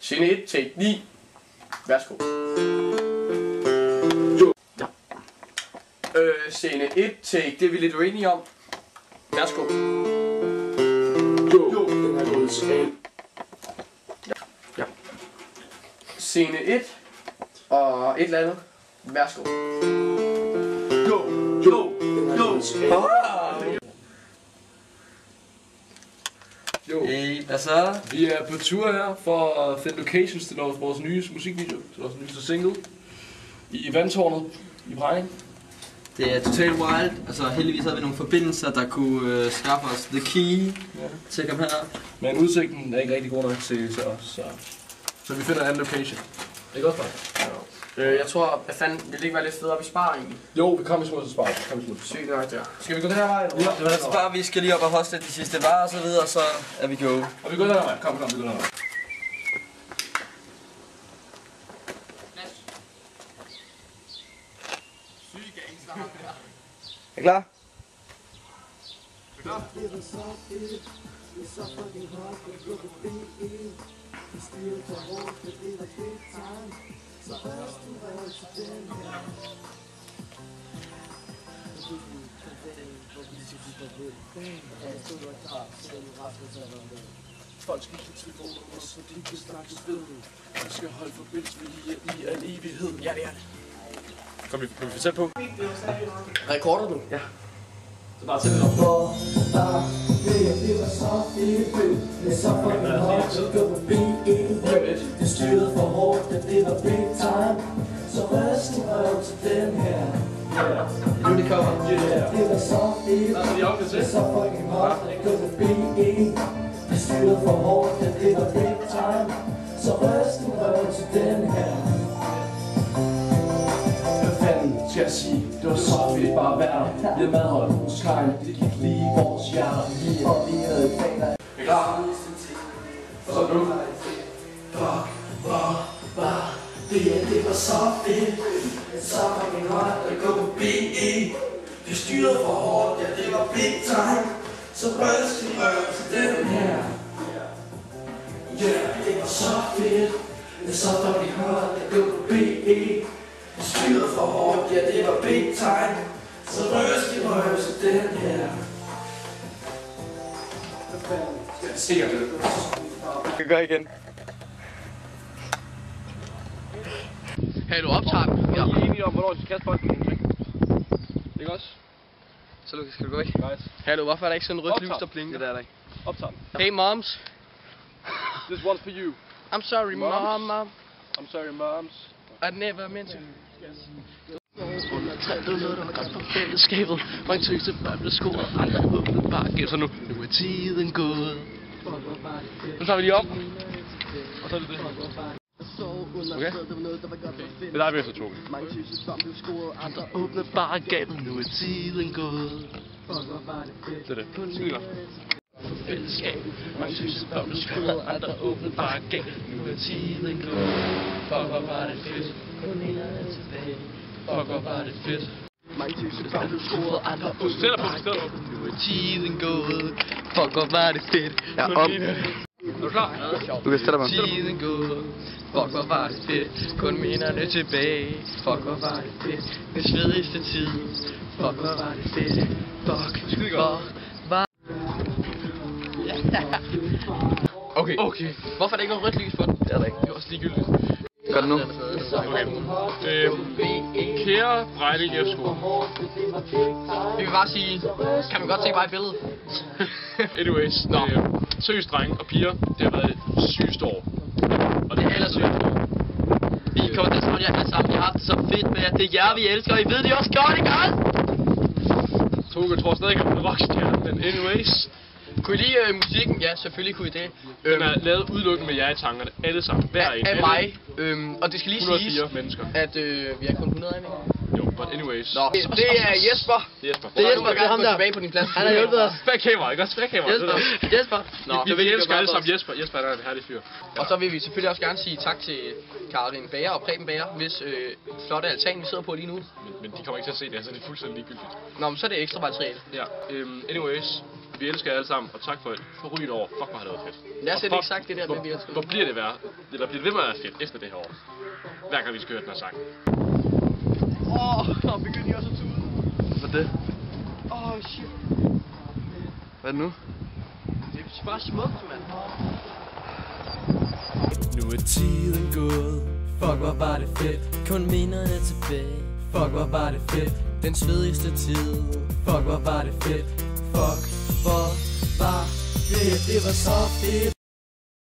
Scene 1, take 9. Værsgo. Ja. Scene 1, take, det er vi lidt uenige om. Værsgo. Jo, den er gået skab. Ja. Scene 1 og et eller andet. Værsgo. Jo, den er gået skab. Jo. Hey, hvad så? Vi er på tur her for at finde locations til vores nye musikvideo, til vores nyeste single. I Vandtårnet i Bramming. Det er totalt wild. Altså heldigvis havde vi nogle forbindelser, der kunne skaffe os the key til at komme her. Men udsigten er ikke rigtig god nok til os, så vi finder en anden location. Ikke også, bare? Jeg tror, hvad fanden, ville det ikke være lidt fedt op i Spar egentlig? Jo, vi kommer i små til Spar. Sygt nok der. Skal vi gå den her vej? Ja, Det var altså bare, vi skal lige op og hoste de sidste varer og så videre, så er vi go. Og vi går den her vej. Kom, vi går den her vej. Er I klar? Folk skal ikke tvivle over os, så de kan snakkes ved. Vi skal holde forbindelse i al evighed. Ja, det er det. Kom vi tæt på? Rekorder du? Ja. Så bare tæt op. Det styrede for hårdt, da det var big time. Så røst en røv til den her. Nu det kommer. Det var så fedt. Det er så fucking hot, da det kunne blive. Det styrede for hårdt, da det var big time. Så røst en røv til den her. Hvad fanden skal jeg sige? Det var så fedt bare at være der. Vi havde madholdt hos Kajen, det gik lige i vores hjerter. Og vi havde planer. Er I klar? Og så nu. Det var så fedt. Så fucking hot, der kunne blive. Det styrede for hårdt, ja det var big time. Så røst en røv til den her. Yeah, det var så fedt. Det så fucking hot, der kunne blive. Det styrede for hårdt, ja det var big time. Så røst en røv til den her. Sikkert det. Vi kan gøre igen. Hey, du optager den? Ja. Vi er enige om, hvornår vi skal kaste bolden nogle ting. Ikke også? Så Lukas, skal du gå væk? Nice. Hallo, hvorfor er der ikke sådan en rødt lys, Optager. der blinker? Det der ikke. Optag. Hey moms. This one's for you. I'm sorry Moms? mom. I'm sorry, moms. I never meant to. Under tallet lå der godt på fællesskabet. Mange tøse børn blev scoret, andre åbnet bakke. Så nu er tiden gået. Nu tager vi lige op. Og så er det det. Okay. Det er dig, vi er så to. Mange tøse børn blev scoret, andre åbnet bakke. Nu er tiden gået. Det er det. Skide godt. Fællesskab. Mange tøse børn blev scoret, andre åbnet bakke. Nu er tiden gået. Fuck, hvor var det fedt. Kun minderne tilbage. Fuck, hvor var det fedt. Mange tøse børn blev scoret, andre åbnet bakke. Nu er tiden gået. Fuck, hvor var det fedt. Ja, op. Er du klar? Du kan stille mig. Tiden gået. Fuck, hvor var det fedt. Kun minderne tilbage. Fuck, hvor var det fedt. Den svedigste tid. Fuck, hvor var det fedt. Fuck, hvor var... Okay. Hvorfor er der ikke noget rødt lys på den? Det er der ikke. Det er også ligegyldigt. Gør det nu. Okay. Kære Brejning FSK. Vi vil bare sige, kan man godt se bare i billedet? Anyways. Seriøst drenge og piger. Det har været et sygeste år. Og Det er ellers sygt. Vi kommer til at alle sammen. Vi har haft det så fedt med, at det er jer, vi elsker, og I ved det også godt, ikke også? Toge tror stadig ikke, at han er rockstjerne, men anyways. Kunne I lide musikken? Ja, selvfølgelig kunne I det. Den er lavet udelukkende med jer i tankerne. Alle sammen. Hver en. Af mig. Og det skal lige 104 siges, mennesker. at vi er kun 100 af Jo, but anyways. Nå, det er Jesper. Jesper. Det er Jesper, det er ham der. Tilbage på din plads. Han har hjulpet os. Bag kamera, ikke også? Bag kamera. Jesper. Nå, Vi elsker alle sammen Jesper. Jesper er en herlig fyr. Og så vil vi selvfølgelig også gerne sige tak til Karin Bager og Preben Bager, hvis flotte altan vi sidder på lige nu. Men de kommer ikke til at se det, så det er fuldstændig ligegyldigt. Nå, men så er det ekstra materiale. Ja, anyways. Vi elsker jer alle sammen, og tak for ryget over. Fuck, hvor har det været fedt. Lad os ikke sagt det der med, vi elsker. Hvor bliver det ved med at være fedt efter det her år? Hver gang vi skal høre den her sang. Og begynder I også at tude. Hvad er det? Shit. Hvad er det nu? Det er bare smukt, mand. Nu er tiden gået. Fuck, hvor var det fedt. Kun minderne tilbage. Fuck, hvor var det fedt. Den svedigste tid. Fuck, hvor var det fedt. Fuck, hvor var det. Det var så fedt.